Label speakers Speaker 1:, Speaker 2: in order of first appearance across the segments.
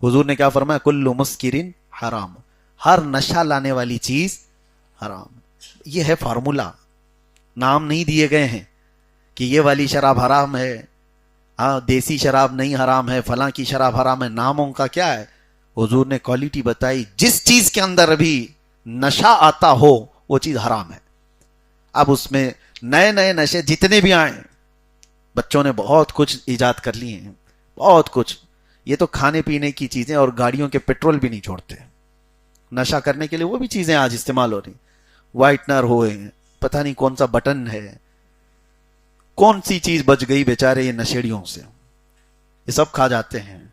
Speaker 1: حضور نے کیا فرمایا؟ کل مسکرن حرام، ہر نشہ لانے والی چیز حرام۔ یہ ہے فارمولا، نام نہیں دیے گئے ہیں کہ یہ والی شراب حرام ہے، دیسی شراب نہیں حرام ہے، فلاں کی شراب حرام ہے۔ ناموں کا کیا ہے؟ حضور نے کوالٹی بتائی، جس چیز کے اندر بھی نشہ آتا ہو وہ چیز حرام ہے۔ اب اس میں نئے نئے نشے جتنے بھی آئیں، بچوں نے بہت کچھ ایجاد کر لیے ہیں، بہت کچھ۔ یہ تو کھانے پینے کی چیزیں، اور گاڑیوں کے پیٹرول بھی نہیں چھوڑتے، نشہ کرنے کے لیے وہ بھی چیزیں آج استعمال ہو رہی، وائٹنر ہوئے، پتہ نہیں کون سا بٹن ہے، کون سی چیز بچ گئی بیچارے یہ نشیڑیوں سے، یہ سب کھا جاتے ہیں۔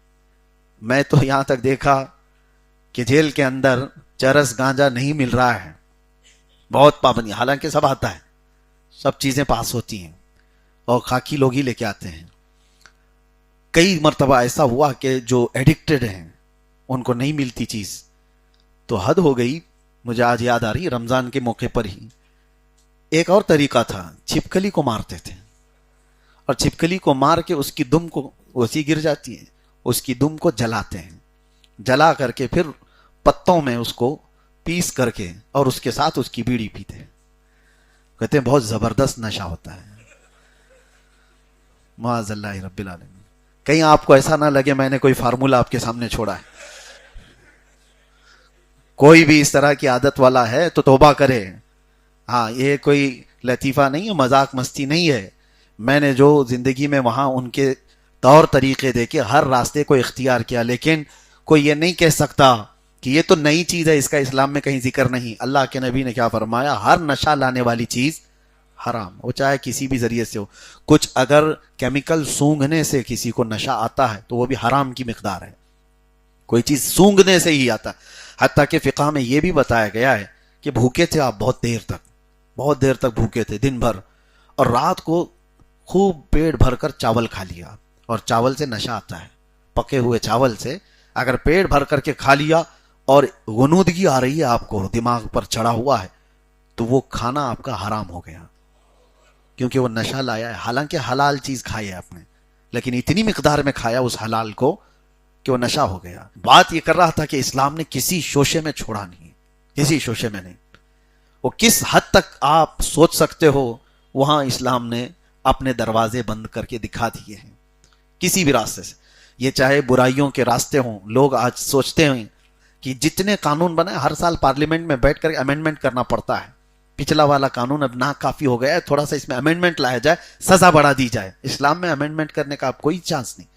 Speaker 1: میں تو یہاں تک دیکھا کہ جیل کے اندر چرس گانجا نہیں مل رہا ہے، بہت پابندی، حالانکہ سب آتا ہے، سب چیزیں پاس ہوتی ہیں، اور خاکی لوگ ہی لے کے آتے ہیں۔ کئی مرتبہ ایسا ہوا کہ جو ایڈکٹڈ ہیں ان کو نہیں ملتی چیز، تو حد ہو گئی۔ مجھے آج یاد آ رہی، رمضان کے موقع پر ہی ایک اور طریقہ تھا، چھپکلی کو مارتے تھے، اور چھپکلی کو مار کے اس کی دم کو، ویسی گر جاتی ہے، اس کی دم کو جلاتے ہیں، جلا کر کے پھر پتوں میں اس کو پیس کر کے اور اس کے ساتھ اس کی بیڑی پیتے ہیں۔ کہتے ہیں بہت زبردست نشہ ہوتا ہے، معاذ اللہ رب العالمین۔ کہیں آپ کو ایسا نہ لگے میں نے کوئی فارمولا آپ کے سامنے چھوڑا ہے۔ کوئی بھی اس طرح کی عادت والا ہے تو توبہ کرے۔ ہاں، یہ کوئی لطیفہ نہیں ہے، مذاق مستی نہیں ہے۔ میں نے جو زندگی میں وہاں ان کے طور طریقے دیکھے، ہر راستے کو اختیار کیا، لیکن کوئی یہ نہیں کہہ سکتا کہ یہ تو نئی چیز ہے، اس کا اسلام میں کہیں ذکر نہیں۔ اللہ کے نبی نے کیا فرمایا؟ ہر نشہ لانے والی چیز حرام، وہ چاہے کسی بھی ذریعے سے ہو۔ کچھ اگر کیمیکل سونگھنے سے کسی کو نشہ آتا ہے تو وہ بھی حرام کی مقدار ہے، کوئی چیز سونگھنے سے ہی آتا ہے۔ حتیٰ کہ فقہ میں یہ بھی بتایا گیا ہے کہ بھوکے تھے آپ بہت دیر تک بھوکے تھے، دن بھر، اور رات کو خوب پیٹ بھر کر چاول کھا لیا، اور چاول سے نشہ آتا ہے، پکے ہوئے چاول سے اگر پیٹ بھر کر کے کھا لیا اور غنودگی آ رہی ہے آپ کو، دماغ پر چڑھا ہوا ہے، تو وہ کھانا آپ کا حرام ہو گیا، کیونکہ وہ نشہ لایا ہے۔ حالانکہ حلال چیز کھائی ہے آپ نے، لیکن اتنی مقدار میں کھایا اس حلال کو کہ وہ نشہ ہو گیا۔ بات یہ کر رہا تھا کہ اسلام نے کسی شوشے میں چھوڑا نہیں، کسی شوشے میں نہیں۔ وہ کس حد تک آپ سوچ سکتے ہو، وہاں اسلام نے اپنے دروازے بند کر کے دکھا دیے ہیں، کسی بھی راستے سے۔ یہ چاہے برائیوں کے راستے ہوں، لوگ آج سوچتے ہیں کہ جتنے قانون بنائے، ہر سال پارلیمنٹ میں بیٹھ کر امینڈمنٹ کرنا پڑتا ہے، پچھلا والا قانون اب ناکافی ہو گیا ہے، تھوڑا سا اس میں امینڈمنٹ لایا جائے، سزا بڑھا دی جائے۔ اسلام میں امینڈمنٹ کرنے کا اب کوئی چانس نہیں۔